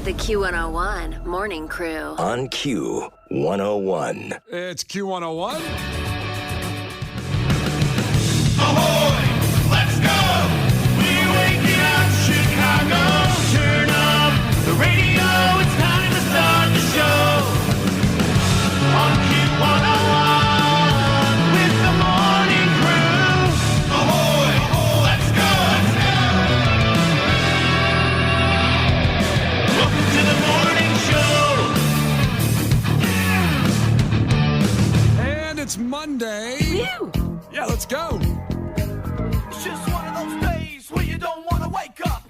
The Q101 Morning Crew. On Q101. It's Q101. Ahoy! Let's go! We're waking up Chicago. Turn up the radio. It's time to start the show. On Q101 with the Morning Crew. Ahoy! Let's go! Welcome to the morning show. And it's Monday. Woo! Yeah, let's go. It's just one of those days where you don't want to wake up.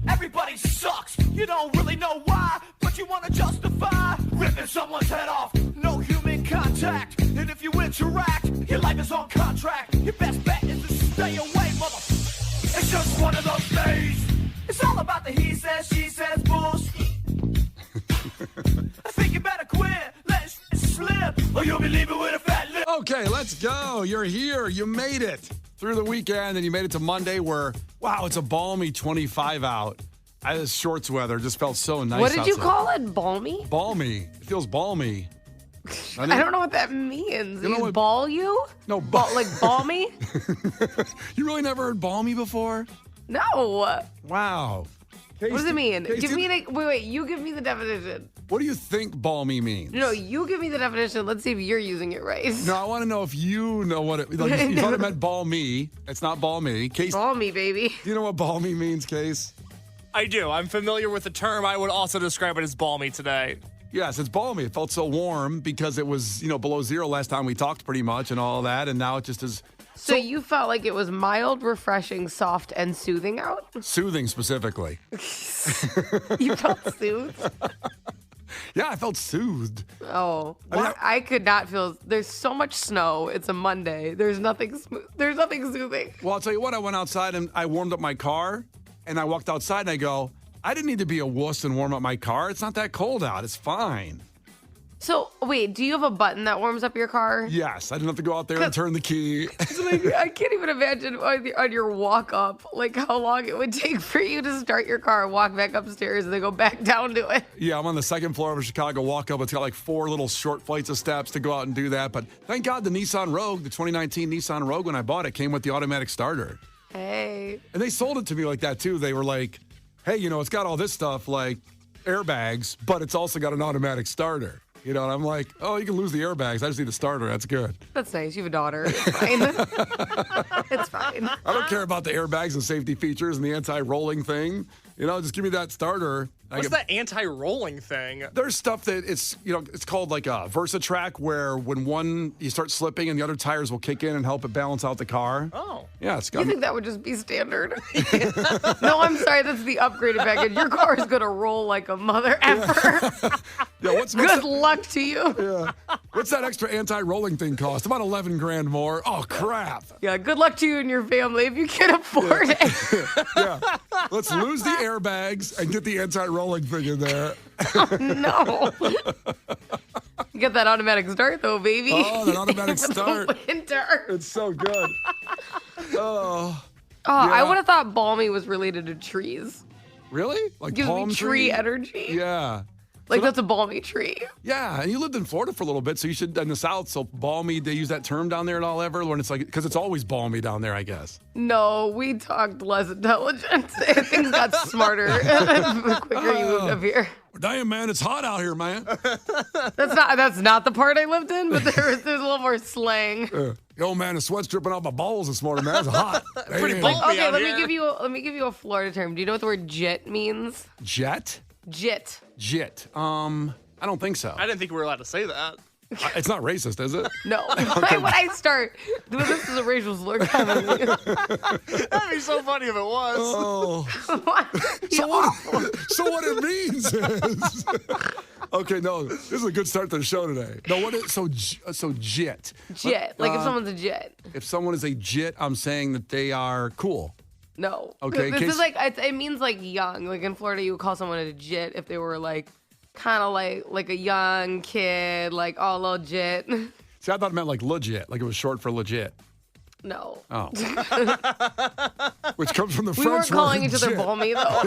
Everybody sucks. You don't really know why, but you want to justify ripping someone's head off. No human contact, and if you interact, your life is on contract. Your best bet is to stay away, mother. It's just one of those days. It's all about the he says, she says bullshit. I think you better quit. Let it slip, or you'll be leaving with a fat lip. Okay, let's go. You're here. You made it through the weekend, and you made it to Monday where, wow, it's a balmy 25 out. This shorts weather just felt so nice. What did you outside. call it? Balmy? Balmy. It feels balmy. I don't know what that means. You know what- ball you? No, Like balmy? You really never heard balmy before? No. Wow. What does it mean? Casey, Wait. You give me the definition. What do you think balmy means? No, you give me the definition. Let's see if you're using it right. No, I want to know if you know what it. Like, you thought it meant balmy. It's not balmy. Case, Balmy, baby. do you know what balmy means, Case? I do. I'm familiar with the term. I would also describe it as balmy today. Yes, it's balmy. It felt so warm because it was, below zero last time we talked pretty much and all that, and now it just is So you felt like it was mild, refreshing, soft, and soothing out? soothing specifically. You felt soothed? Yeah, I felt soothed. Oh, I mean, I could not feel. There's so much snow. It's a Monday. There's nothing smooth. There's nothing soothing. Well, I'll tell you what, I went outside and I warmed up my car, and I walked outside and I go, I didn't need to be a wuss and warm up my car. It's not that cold out. It's fine. So wait, do you have a button that warms up your car? Yes, I didn't have to go out there and turn the key. I can't even imagine on your walk up, like how long it would take for you to start your car, walk back upstairs, and then go back down to it. Yeah, I'm on the second floor of a Chicago walk-up. It's got like 4 little short flights of steps to go out and do that. But thank God the Nissan Rogue, the 2019 Nissan Rogue, when I bought it, came with the automatic starter. Hey. And they sold it to me like that, too. They were like, hey, it's got all this stuff like airbags, but it's also got an automatic starter. And I'm like, oh, you can lose the airbags. I just need the starter. That's good. That's nice. You have a daughter. It's fine. It's fine. I don't care about the airbags and safety features and the anti-rolling thing. Just give me that starter. What's that anti-rolling thing? There's stuff that it's called like a VersaTrack, where when you start slipping and the other tires will kick in and help it balance out the car. Oh. Yeah, it's You got. think that would just be standard? No, I'm sorry. That's the upgraded package. Your car is going to roll like a mother effer. Yeah, what's Good that, luck to you. yeah. What's that extra anti-rolling thing cost? About 11 grand more. Oh crap. Yeah, good luck to you and your family if you can afford it. Yeah. Let's lose the airbags and get the anti-rolling thing in there. No. You get that automatic start though, baby. Oh, that automatic For the start. winter. It's so good. Oh. Oh, Yeah. I would have thought balmy was related to trees. Really? Like Gives palm me tree energy. Yeah. Like that's a balmy tree. Yeah, and you lived in Florida for a little bit, so you should, in the South, so balmy, they use that term down there at all ever? When it's like, because it's always balmy down there, I guess. No, we talked less intelligent. Things got smarter the quicker you moved up here. Damn, man, it's hot out here, man. That's not the part I lived in, but there's a little more slang. Yo, man, the sweat's dripping off my balls this morning, man. It's hot. Pretty Damn. balmy. Okay, out let here. me give you a Florida term. Do you know what the word jit means? Jet? Jit. Jit. I don't think so. I didn't think we were allowed to say that. It's not racist, is it? No. Why would I start? This is a racial slur coming. That'd be so funny if it was. Oh. What? So what it means is... Okay, no, this is a good start to the show today. No, what is... So jit. Jit. Like if someone's a jit. If someone is a jit, I'm saying that they are cool. No. Okay, This case- is like, it means like young. Like in Florida, you would call someone a jit if they were like, kind of like a young kid, like all legit. See, I thought it meant like legit, like it was short for legit. No. Oh. Which comes from the We French weren't calling word each other jit. balmy, though.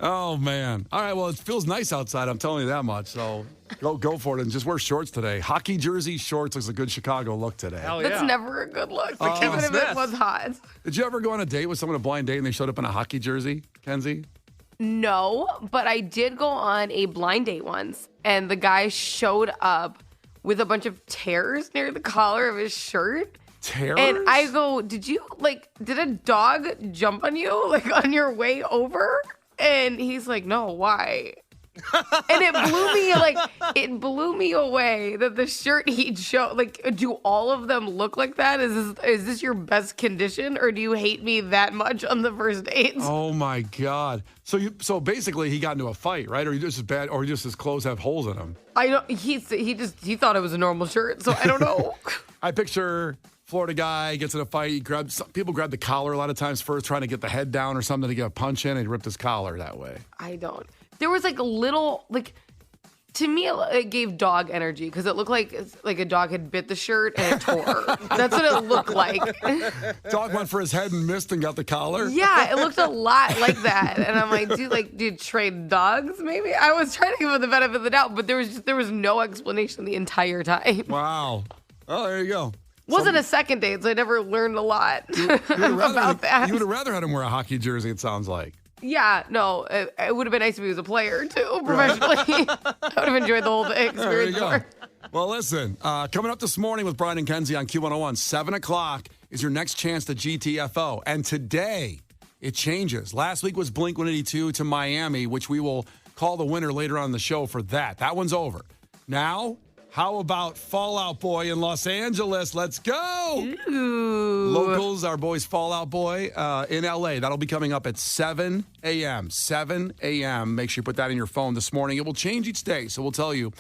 Oh, man. All right, well, it feels nice outside. I'm telling you that much. So go for it and just wear shorts today. Hockey jersey, shorts looks a good Chicago look today. Hell yeah. That's never a good look. Kevin Even if Smith. it was hot. Did you ever go on a date with someone, a blind date, and they showed up in a hockey jersey, Kenzie? No, but I did go on a blind date once, and the guy showed up with a bunch of tears near the collar of his shirt. Tears? And I go, did a dog jump on you, on your way over? And he's like, no, why? And it blew me away that the shirt he'd show, do all of them look like that? Is this your best condition, or do you hate me that much on the first date? Oh my God! So basically, he got into a fight, right? Or he just as bad, or just his clothes have holes in them. I don't. He thought it was a normal shirt, so I don't know. I picture Florida guy gets in a fight. People grab the collar a lot of times first, trying to get the head down or something to get a punch in, and he ripped his collar that way. I don't. There was a little to me it gave dog energy because it looked like a dog had bit the shirt and it tore. That's what it looked like. Dog went for his head and missed and got the collar. Yeah, it looked a lot like that. And I'm like, do you trade dogs? Maybe I was trying to give him the benefit of the doubt, but there was no explanation the entire time. Wow. Oh, there you go. Wasn't a second date, so I never learned a lot about that. You would have rather had him wear a hockey jersey, it sounds like. Yeah, no, it would have been nice if he was a player too, professionally. I would have enjoyed the whole There you experience go. more. Well, listen, coming up this morning with Brian and Kenzie on Q101, 7 o'clock is your next chance to GTFO. And today, it changes. Last week was Blink-182 to Miami, which we will call the winner later on in the show for that. That one's over. Now, how about Fall Out Boy in Los Angeles? Let's go! Ooh. Locals, our boys Fall Out Boy in L.A. That'll be coming up at 7 a.m. 7 a.m. Make sure you put that in your phone this morning. It will change each day, so we'll tell you.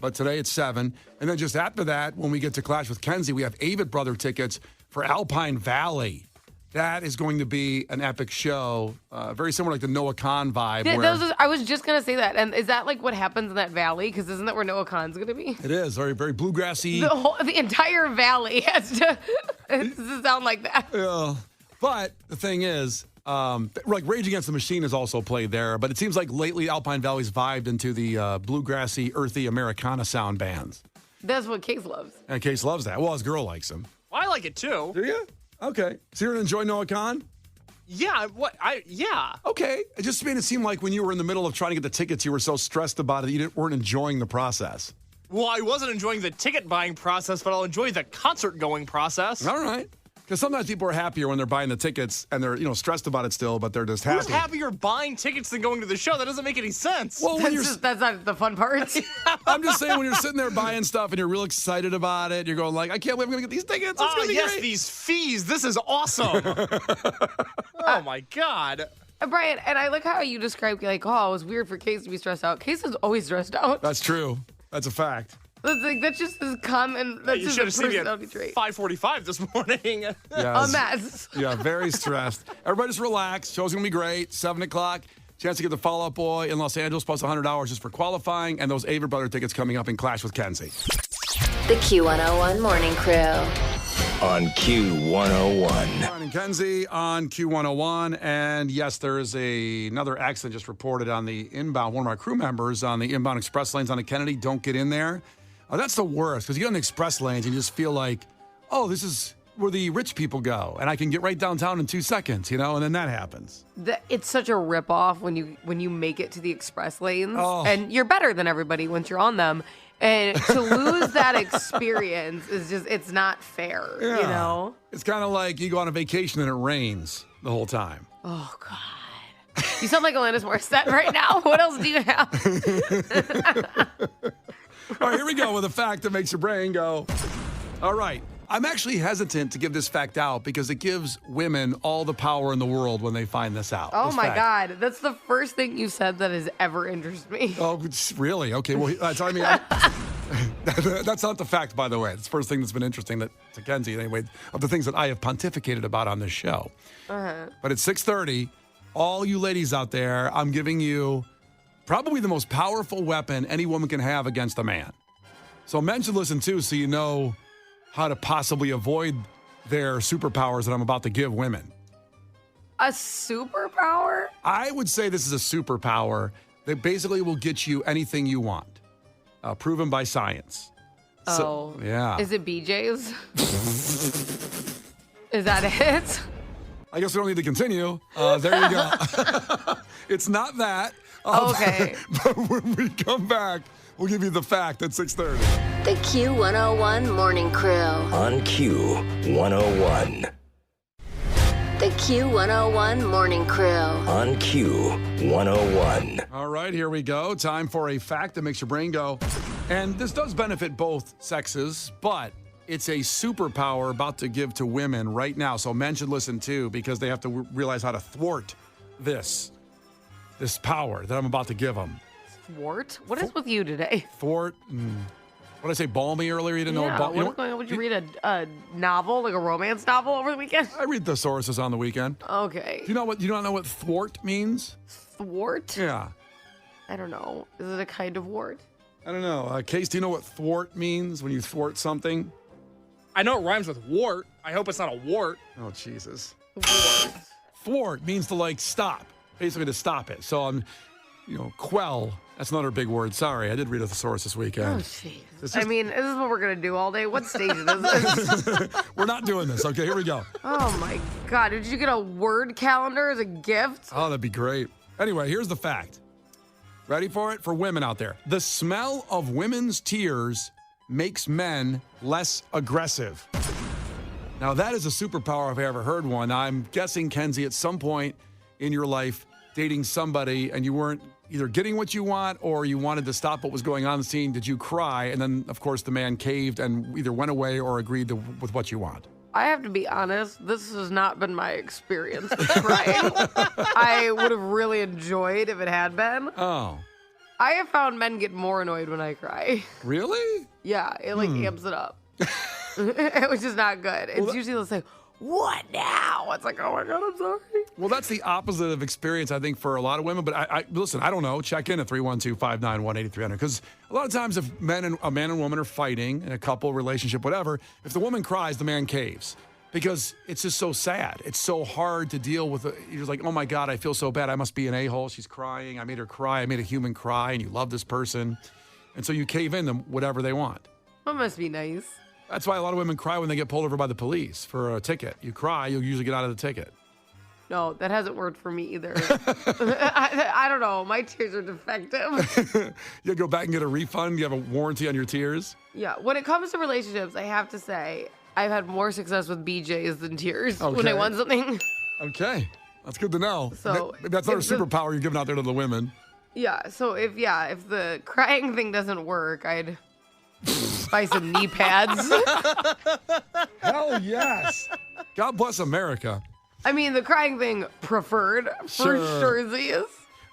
But today it's 7. And then just after that, when we get to Clash with Kenzie, we have Avett Brother tickets for Alpine Valley. That is going to be an epic show, very similar like the Noah Khan vibe. Yeah, I was just going to say that. And is that what happens in that valley? Because isn't that where Noah Khan's going to be? It is very, very bluegrassy. The entire valley has to sound like that. But the thing is, Rage Against the Machine is also played there. But it seems like lately Alpine Valley's vibed into the bluegrassy, earthy Americana sound bands. That's what Case loves. And Case loves that. Well, his girl likes him. I like it too. Do you? Okay. So you're going to enjoy Noah Khan? Yeah. Yeah. Okay. It just made it seem like when you were in the middle of trying to get the tickets, you were so stressed about it that you weren't enjoying the process. Well, I wasn't enjoying the ticket buying process, but I'll enjoy the concert going process. All right. Because sometimes people are happier when they're buying the tickets and they're, stressed about it still, but they're just happy. Who's happier buying tickets than going to the show? That doesn't make any sense. Well, when That's not the fun part. I'm just saying when you're sitting there buying stuff and you're real excited about it, you're going like, I can't believe I'm going to get these tickets. It's going to be yes, great. these fees. This is awesome. Oh, my God. Brian, and I like how you described, it was weird for Case to be stressed out. Case is always stressed out. That's true. That's a fact. That's just his common. That's You just should a have seen me at personality trait. 5:45 this morning. A mess. Yeah, very stressed. Everybody just relax. Show's going to be great. 7 o'clock. Chance to get the Fall Out Boy in Los Angeles plus $100 just for qualifying. And those Avett Brother tickets coming up in Clash with Kenzie. The Q101 Morning Crew. On Q101. Brian and Kenzie on Q101. And yes, there is another accident just reported on the inbound. One of our crew members on the inbound express lanes on the Kennedy. Don't get in there. That's the worst because you get on the express lanes and you just feel like, oh, this is where the rich people go. And I can get right downtown in 2 seconds, and then that happens. It's such a ripoff when you make it to the express lanes. Oh. And you're better than everybody once you're on them. And to lose that experience is it's not fair, Yeah. It's kind of like you go on a vacation and it rains the whole time. Oh, God. You sound like Alanis Morissette right now. What else do you have? All right, here we go with a fact that makes your brain go. All right. I'm actually hesitant to give this fact out because it gives women all the power in the world when they find this out. Oh, this my fact. God. That's the first thing you said that has ever interested me. Oh, really? Okay. Well, that's not the fact, by the way. It's the first thing that's been interesting to Kenzie, anyway, of the things that I have pontificated about on this show. But it's 6:30. All you ladies out there, I'm giving you probably the most powerful weapon any woman can have against a man. So men should listen too, so you know how to possibly avoid their superpowers that I'm about to give women. A superpower? I would say this is a superpower that basically will get you anything you want, proven by science. Oh. Yeah. Is it BJ's? Is that it? I guess we don't need to continue. There you go. It's not that. Okay. But when we come back, we'll give you the fact at 6:30. The Q101 Morning Crew. On Q101. The Q101 Morning Crew. On Q101. All right, here we go. Time for a fact that makes your brain go. And this does benefit both sexes, but it's a superpower about to give to women right now. So men should listen too, because they have to realize how to thwart this power that I'm about to give them. Thwart? What is with you today? Thwart. What did I say? Balmy earlier? You didn't know what What is going on? Would you read a novel, like a romance novel over the weekend? I read thesauruses on the weekend. Okay. You don't know what thwart means? Thwart? Yeah. I don't know. Is it a kind of wart? I don't know. Case, do you know what thwart means when you thwart something? I know it rhymes with wart. I hope it's not a wart. Oh, Jesus. Thwart. Thwart means to stop, basically to stop it. So I'm, quell. That's another big word. Sorry, I did read a thesaurus this Oh, weekend. jeez. I mean, this is what we're going to do all day. What station is this? We're not doing this. Okay, here we go. Oh, my God. Did you get a word calendar as a gift? Oh, that'd be great. Anyway, here's the fact. Ready for it? For women out there. The smell of women's tears makes men less aggressive. Now, that is a superpower if I ever heard one. I'm guessing, Kenzie, at some point in your life, dating somebody and you weren't either getting what you want or you wanted to stop what was going on in the scene. Did you cry? And then, of course, the man caved and either went away or agreed with what you want. I have to be honest, this has not been my experience with crying. I would have really enjoyed if it had been. Oh. I have found men get more annoyed when I cry. Really? Yeah, it amps it up. Which is not good. It's usually they'll say, "What now?" It's like, "Oh my God, I'm sorry." Well, that's the opposite of experience, I think, for a lot of women. But I listen, I don't know. Check in at 312-591-8300. Because a lot of times if a man and woman are fighting in a couple, relationship, whatever, if the woman cries, the man caves. Because it's just so sad. It's so hard to deal with. You're just like, oh my God, I feel so bad. I must be an a-hole. She's crying. I made her cry. I made a human cry. And you love this person. And so you cave in them whatever they want. That must be nice. That's why a lot of women cry when they get pulled over by the police for a ticket. You cry, you'll usually get out of the ticket. No, that hasn't worked for me either. I don't know. My tears are defective. You go back and get a refund? You have a warranty on your tears? Yeah. When it comes to relationships, I have to say, I've had more success with BJ's than tears when Okay. I want something. Okay. That's good to know. So, Maybe that's not a if the- superpower you're giving out there to the women. Yeah. So if the crying thing doesn't work, I'd buy some knee pads. Hell yes. God bless America. I mean, the crying thing preferred for sure is.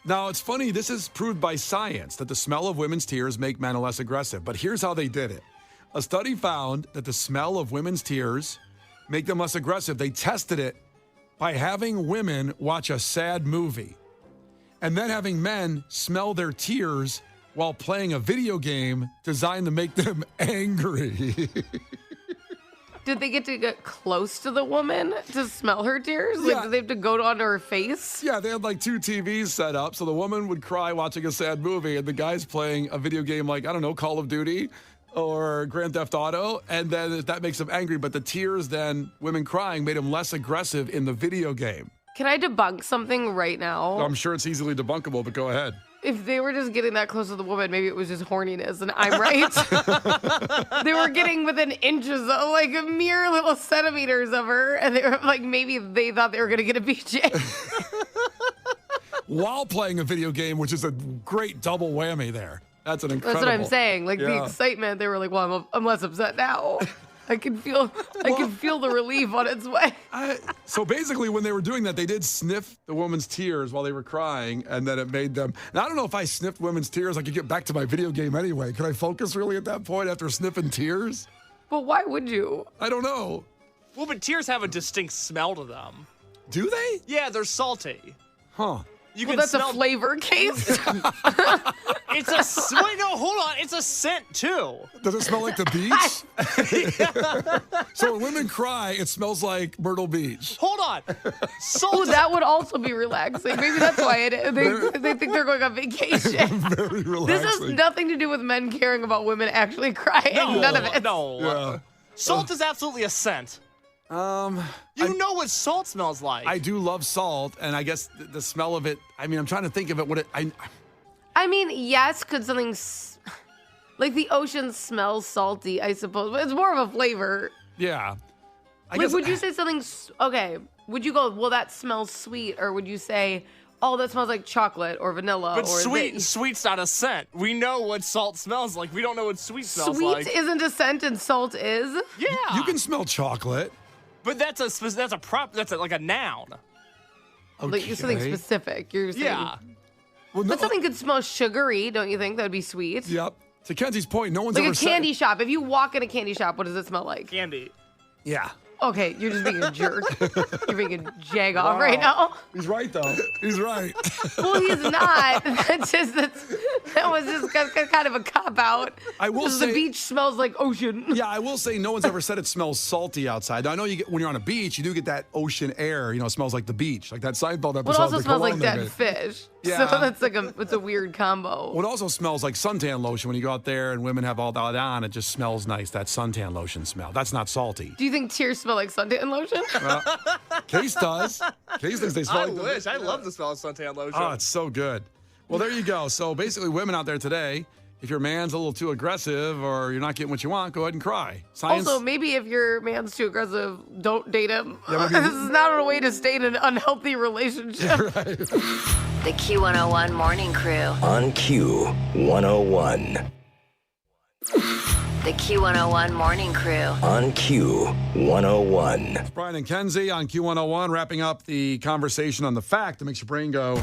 Now, it's funny. This is proved by science that the smell of women's tears make men less aggressive. But here's how they did it. A study found that the smell of women's tears make them less aggressive. They tested it by having women watch a sad movie and then having men smell their tears while playing a video game designed to make them angry. Did they get to get close to the woman to smell her tears? Yeah. Like, did they have to go onto her face? Yeah, they had like two TVs set up. So the woman would cry watching a sad movie and the guy's playing a video game like, I don't know, Call of Duty or Grand Theft Auto. And then that makes them angry. But the tears then, women crying, made them less aggressive in the video game. Can I debunk something right now? I'm sure it's easily debunkable, but go ahead. If they were just getting that close to the woman, maybe it was just horniness, and I'm right. They were getting within inches, of, like mere little centimeters of her, and they were like, maybe they thought they were gonna get a BJ. While playing a video game, which is a great double whammy there. That's an incredible. That's what I'm saying. Like the Yeah. excitement, they were like, "Well, I'm less upset now. I can feel the relief on its way." So basically, when they were doing that, they did sniff the woman's tears while they were crying, and then it made them. Now, I don't know if I sniffed women's tears, I could get back to my video game anyway. Could I focus really at that point after sniffing tears? But why would you? I don't know. Well, but tears have a distinct smell to them. Do they? Yeah, they're salty. Huh. You Well, can that's smell a flavor case. Wait, no, hold on. It's a scent too. Does it smell like the beach? So when women cry, it smells like Myrtle Beach. Hold on. Salt. Oh, that would also be relaxing. Maybe that's why they think they're going on vacation. Very relaxing. This has nothing to do with men caring about women actually crying. No, None of it. No. Yeah. Salt is absolutely a scent. You know what salt smells like. I do love salt, and I guess the smell of it. I mean, I'm trying to think of it. I mean, yes, could something like the ocean smells salty, I suppose, but it's more of a flavor. Yeah. Like, would you say something? Okay, would you go, well, that smells sweet, or would you say, oh, that smells like chocolate or vanilla? But or sweet's not a scent. We know what salt smells like. We don't know what sweet smells like. Sweet isn't a scent, and salt is. Yeah. You can smell chocolate. But that's like a noun. Like something specific. You're saying. Yeah. Well, no, But something could smell sugary, don't you think? That'd be sweet. Yep. To Kenzie's point, no one's Like ever a candy said. shop. If you walk in a candy shop, what does it smell like? Candy. Yeah. Okay, you're just being a jerk. You're being a jag-off right now. He's right, though. He's right. Well, he's not. That was just kind of a cop-out. I will 'Cause say- the beach smells like ocean. Yeah, I will say no one's ever said it smells salty outside. I know you get when you're on a beach, you do get that ocean air. You know, it smells like the beach, like that Seinfeld episode. But it also the smells like Corona dead bit. fish. Yeah. So that's it's a weird combo. Well, it also smells like suntan lotion when you go out there and women have all that on. It just smells nice. That suntan lotion smell. That's not salty. Do you think tears smell like suntan lotion? Case does. Case thinks they smell I like. wish. I love the smell of suntan lotion. Oh, it's so good. Well, there you go. So basically, women out there today, if your man's a little too aggressive or you're not getting what you want, go ahead and cry. Science. Also, maybe if your man's too aggressive, don't date him. Yeah, maybe- This is not a way to stay in an unhealthy relationship. The Q101 Morning Crew. On Q101. The Q101 Morning Crew. On Q101. Brian and Kenzie on Q101, wrapping up the conversation on the fact that makes your brain go.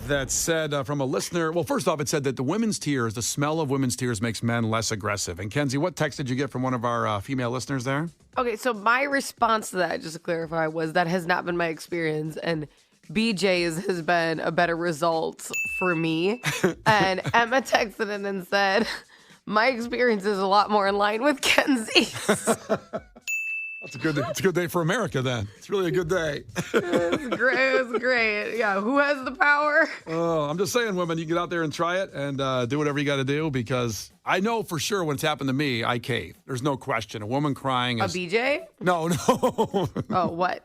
That said from a listener, well, first off, it said that the smell of women's tears makes men less aggressive. And Kenzie, what text did you get from one of our female listeners there? Okay, so my response to that, just to clarify, was that has not been my experience, and BJ's has been a better result for me. And Emma texted in and said, my experience is a lot more in line with Kenzie's. It's a good day for America then. It's really a good day. It's great. It was great. Yeah, who has the power? Oh, I'm just saying, women, you get out there and try it and do whatever you got to do because I know for sure when it's happened to me, I cave. There's no question. A woman crying A is... BJ? No. Oh, what?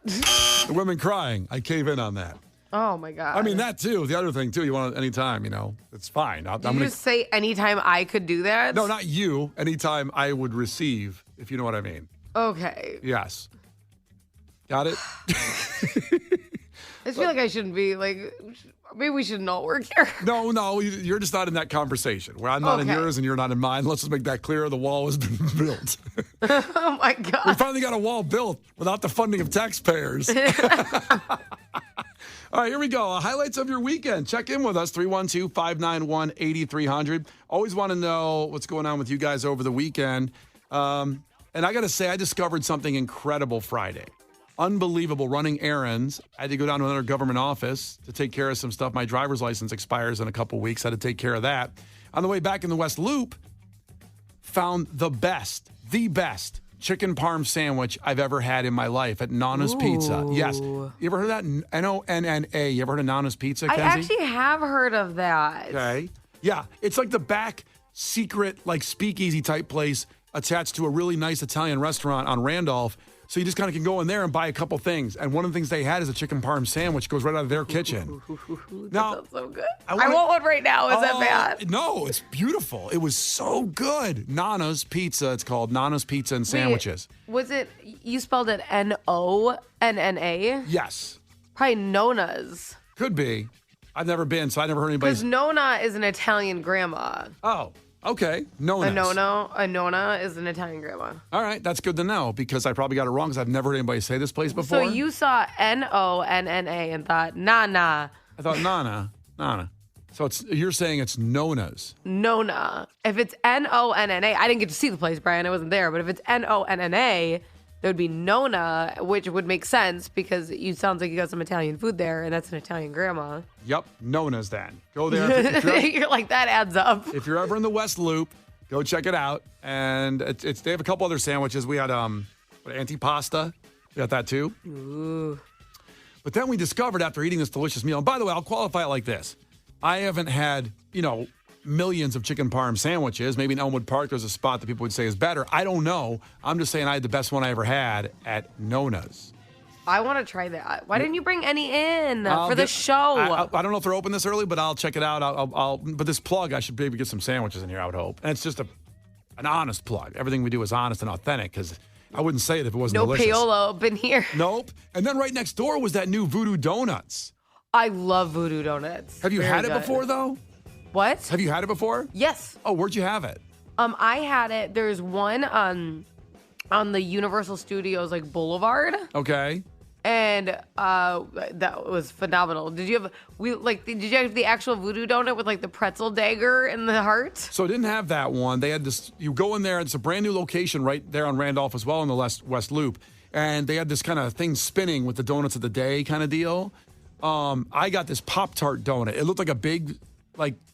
A woman crying, I cave in on that. Oh, my God. I mean, that too. The other thing too, you want it anytime, it's fine. I'm Did you just say anytime I could do that? No, not you. Anytime I would receive, if you know what I mean. Okay. Yes. Got it? I just feel like I shouldn't be, maybe we shouldn't all work here. No, you're just not in that conversation where I'm not in Okay. yours and you're not in mine. Let's just make that clear. The wall has been built. Oh, my We God. finally got a wall built without the funding of taxpayers. All right, here we go. Highlights of your weekend. Check in with us, 312-591-8300. Always want to know what's going on with you guys over the weekend. And I got to say, I discovered something incredible Friday. Unbelievable, running errands. I had to go down to another government office to take care of some stuff. My driver's license expires in a couple weeks. I had to take care of that. On the way back in the West Loop, found the best chicken parm sandwich I've ever had in my life at Nana's Pizza. Yes. You ever heard of that? Nonna. You ever heard of Nana's Pizza, I Kenzie? actually have heard of that. Okay. Yeah. It's like the back secret, speakeasy type place attached to a really nice Italian restaurant on Randolph. So you just kind of can go in there and buy a couple things. And one of the things they had is a chicken parm sandwich. Goes right out of their kitchen. Now, That's so good. I I wanna- want one right now. Is that bad? No, it's beautiful. It was so good. Nana's Pizza, it's called. Nana's Pizza and Sandwiches. Wait, was it, you spelled it Nonna? Yes. Probably Nona's. Could be. I've never been, so I never heard Because anybody's. Nona is an Italian grandma. Oh, okay. A Nona's. Nona is an Italian grandma. All right, that's good to know because I probably got it wrong because I've never heard anybody say this place before. So you saw Nonna and thought, nah. I thought Nana. So you're saying it's Nona's. Nona. If it's Nonna, I didn't get to see the place, Brian. I wasn't there. But if it's Nonna, there would be Nona, which would make sense because you sounds like you got some Italian food there, and that's an Italian grandma. Yep, Nona's then. Go there. If you're, You're like, that adds up. if you're ever in the West Loop, go check it out. And they have a couple other sandwiches. We had antipasta. We got that too. Ooh. But then we discovered after eating this delicious meal, and by the way, I'll qualify it like this. I haven't had, millions of chicken parm sandwiches. Maybe in Elmwood Park, there's a spot that people would say is better. I don't know. I'm just saying I had the best one I ever had at Nona's. I want to try that. Why didn't you bring any in for the show? I don't know if they're open this early, but I'll check it out. But this plug, I should maybe get some sandwiches in here, I would hope. And it's just an honest plug. Everything we do is honest and authentic because I wouldn't say it if it wasn't delicious. No payola up in here. Nope. And then right next door was that new Voodoo Donuts. I love Voodoo Donuts. Have you Very had it good. before, though? What? Have you had it before? Yes. Oh, where'd you have it? I had it. There's one on the Universal Studios Boulevard, Okay. and that was phenomenal. Did you have the actual Voodoo Donut with the pretzel dagger in the heart? So it didn't have that one. They had this, you go in there, it's a brand new location right there on Randolph as well in the West Loop. And they had this kind of thing spinning with the donuts of the day kind of deal. I got this Pop-Tart donut. It looked like a big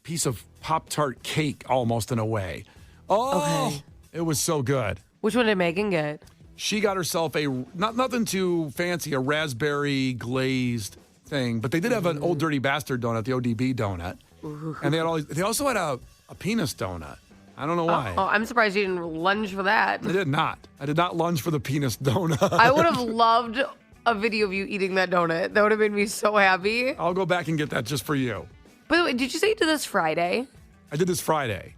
piece of Pop-Tart cake almost in a way. Oh, okay. It was so good. Which one did Megan get? She got herself nothing too fancy, a raspberry glazed thing, but they did have an Old Dirty Bastard donut, the ODB donut. Ooh. And they also had a penis donut. I don't know why. Oh, I'm surprised you didn't lunge for that. I did not. I did not lunge for the penis donut. I would have loved a video of you eating that donut. That would have made me so happy. I'll go back and get that just for you. By the way, did you say you did this Friday? I did this Friday.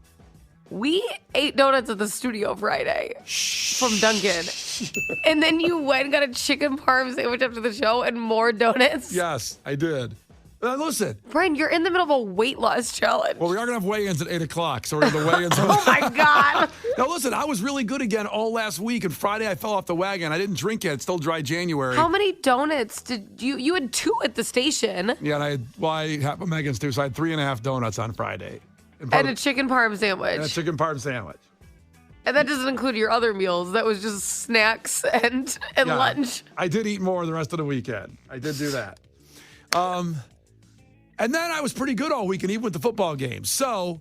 We ate donuts at the studio Friday from Dunkin'. And then you went and got a chicken parm sandwich after the show and more donuts. Yes, I did. Listen. Brian, you're in the middle of a weight loss challenge. Well, we are going to have weigh-ins at 8 o'clock, so we're going to weigh-ins. Oh, my God. Now, listen, I was really good again all last week, and Friday I fell off the wagon. I didn't drink yet. It's still dry January. How many donuts did you had 2 at the station. Yeah, and I ate half of Megan's too, so I had 3.5 donuts on Friday. And a chicken parm sandwich. And a chicken parm sandwich. And that doesn't include your other meals. That was just snacks and lunch. I did eat more the rest of the weekend. I did do that. And then I was pretty good all weekend, even with the football game. So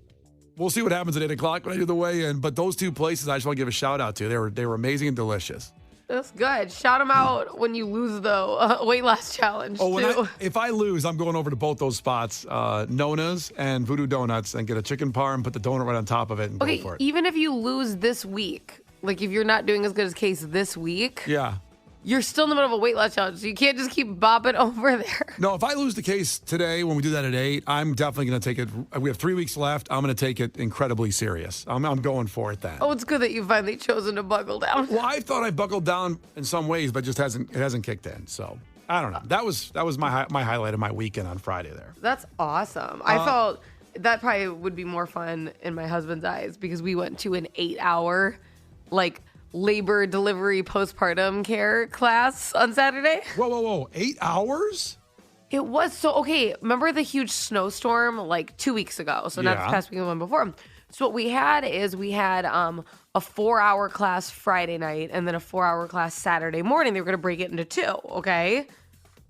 we'll see what happens at 8 o'clock when I do the weigh-in. But those 2 places I just want to give a shout out to. They were amazing and delicious. That's good. Shout them out when you lose the weight loss challenge, too. If I lose, I'm going over to both those spots, Nona's and Voodoo Donuts, and get a chicken parm, put the donut right on top of it, and go for it. Even if you lose this week, if you're not doing as good as Case this week, yeah, you're still in the middle of a weight loss challenge, so you can't just keep bopping over there. No, if I lose the Case today when we do that at 8, I'm definitely going to take it. We have 3 weeks left. I'm going to take it incredibly serious. I'm going for it then. Oh, it's good that you finally chosen to buckle down. Well, I thought I buckled down in some ways, but it hasn't kicked in. So I don't know. That was my highlight of my weekend on Friday there. That's awesome. I felt that probably would be more fun in my husband's eyes because we went to an 8-hour labor, delivery, postpartum care class on Saturday. Whoa. 8 hours? It was so, okay, remember the huge snowstorm 2 weeks ago? So not this past weekend, the one before. So what we had is a 4-hour class Friday night and then a 4-hour class Saturday morning. They were going to break it into 2, okay?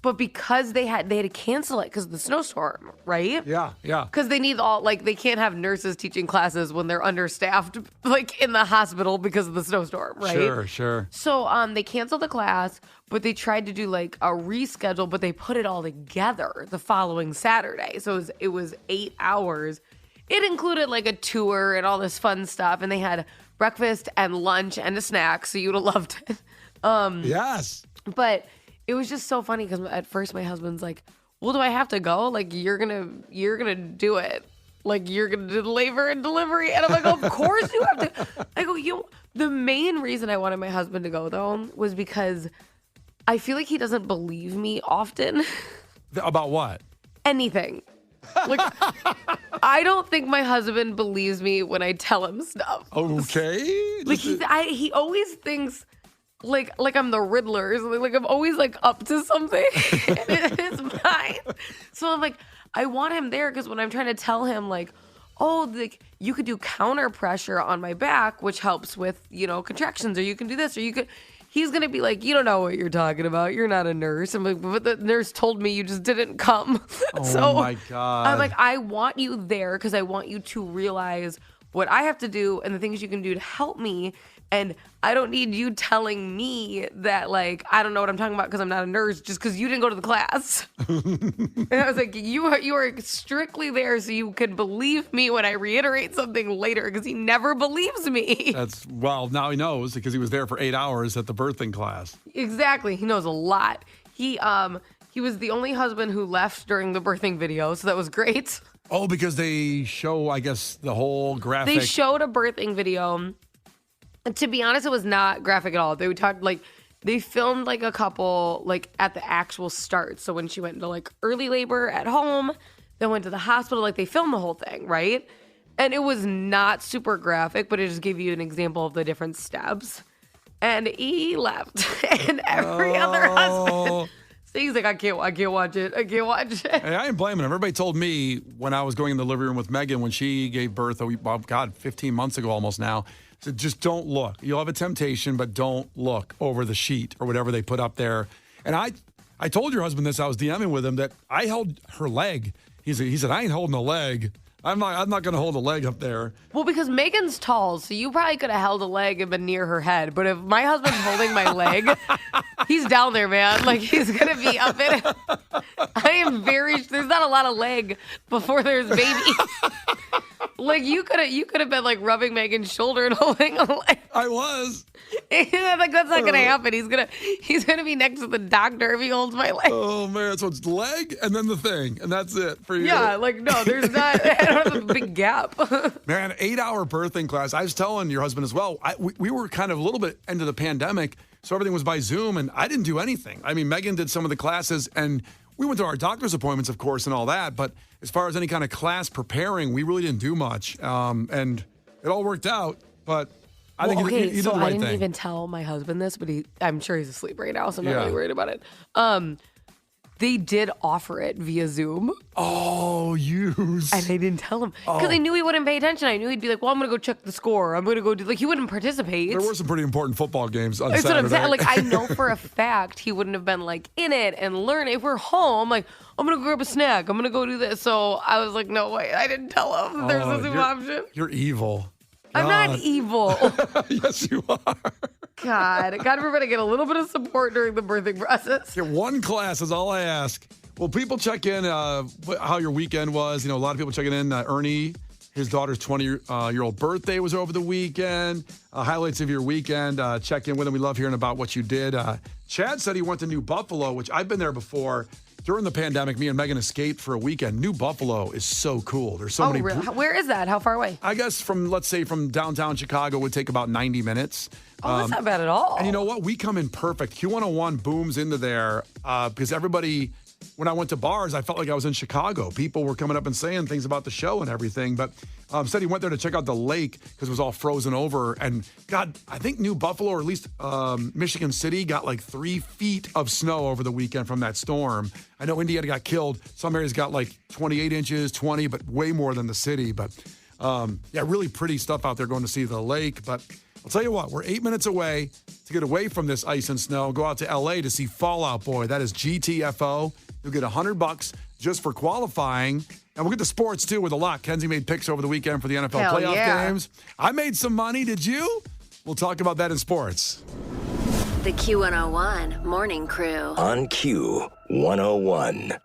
But because they had to cancel it because of the snowstorm, right? Yeah. Because they need they can't have nurses teaching classes when they're understaffed, in the hospital because of the snowstorm, right? Sure. So they canceled the class, but they tried to do a reschedule, but they put it all together the following Saturday. So it was 8 hours. It included a tour and all this fun stuff, and they had breakfast and lunch and a snack, so you would have loved it. Yes. But it was just so funny because at first my husband's like, well, do I have to go? You're gonna do it. You're gonna do labor and delivery. And I'm like, of course you have to. I go, the main reason I wanted my husband to go though was because I feel like he doesn't believe me often. About what? Anything. I don't think my husband believes me when I tell him stuff. Okay. He always thinks like I'm the Riddler. I'm always up to something. And it's mine. So I'm I want him there because when I'm trying to tell him you could do counter pressure on my back, which helps with, contractions, or you can do this, or you could. he's going to be like, you don't know what you're talking about. You're not a nurse. I'm like, but the nurse told me you just didn't come. Oh, my God. I'm like, I want you there because I want you to realize what I have to do and the things you can do to help me. And I don't need you telling me that, like, I don't know what I'm talking about because I'm not a nurse just because you didn't go to the class. And I was like, you are strictly there so you can believe me when I reiterate something later because he never believes me. Well, now he knows because he was there for 8 hours at the birthing class. Exactly. He knows a lot. He was the only husband who left during the birthing video, so that was great. Oh, because they show, I guess, the whole graphic. They showed a birthing video. And to be honest, it was not graphic at all. They would talk like they filmed like a couple like at the actual start. So when she went into like early labor at home, then went to the hospital, like they filmed the whole thing, right? And it was not super graphic, but it just gave you an example of the different steps. And he left, and every other husband. So he's like, I can't watch it. I can't watch it. Hey, I ain't blaming him. Everybody told me when I was going in the living room with Megan when she gave birth, 15 months ago almost now, said, just don't look. You'll have a temptation, but don't look over the sheet or whatever they put up there. And I told your husband this. I was DMing with him that I held her leg. He said, I ain't holding a leg. I'm not going to hold a leg up there. Well, because Megan's tall, so you probably could have held a leg and been near her head. But if my husband's holding my leg, he's down there, man. Like, he's going to be up in it. There's not a lot of leg before there's baby. Like, you could have been, like, rubbing Megan's shoulder and holding a leg. I was. Like, that's not going to happen. He's gonna be next to the doctor if he holds my leg. Oh, man. So it's leg and then the thing, and that's it for you. Yeah, like, no, there's not. I don't have a big gap. Man, 8-hour birthing class. I was telling your husband as well. We were kind of a little bit into the pandemic, so everything was by Zoom, and I didn't do anything. I mean, Megan did some of the classes, and we went to our doctor's appointments, of course, and all that. But as far as any kind of class preparing, we really didn't do much. And it all worked out, but I think he did the right thing. I didn't even tell my husband this, but I'm sure he's asleep right now, so I'm not really worried about it. They did offer it via Zoom. Oh, use. And I didn't tell him. Because I knew he wouldn't pay attention. I knew he'd be like, well, I'm going to go check the score. I'm going to go do, like, he wouldn't participate. There were some pretty important football games on That's Saturday. what I'm saying. Like, I know for a fact he wouldn't have been, like, in it and learn. If we're home, like, I'm going to grab a snack. I'm going to go do this. So I was like, no way. I didn't tell him there's a Zoom option. You're evil. I'm not evil. Yes, you are. God forbid I get a little bit of support during the birthing process. Get one class is all I ask. Well, people check in how your weekend was. You know, a lot of people checking in. Ernie, his daughter's 20-year-old birthday was over the weekend. Highlights of your weekend. Check in with him. We love hearing about what you did. Chad said he went to New Buffalo, which I've been there before. During the pandemic, me and Megan escaped for a weekend. New Buffalo is so cool. There's so many. Really? Where is that? How far away? I guess from downtown Chicago would take about 90 minutes. Oh, that's not bad at all. And you know what? We come in perfect. Q101 booms into there because everybody, when I went to bars, I felt like I was in Chicago. People were coming up and saying things about the show and everything. But said he went there to check out the lake because it was all frozen over. And God, I think New Buffalo, or at least Michigan City, got like 3 feet of snow over the weekend from that storm. I know Indiana got killed. Some areas got like 28 inches, 20, but way more than the city. But yeah, really pretty stuff out there going to see the lake. But I'll tell you what, we're 8 minutes away to get away from this ice and snow, go out to L.A. to see Fall Out Boy. That is GTFO. You'll get $100 just for qualifying. And we'll get to sports, too, with a lot. Kenzie made picks over the weekend for the NFL playoff games. I made some money. Did you? We'll talk about that in sports. The Q101 Morning Crew. On Q101.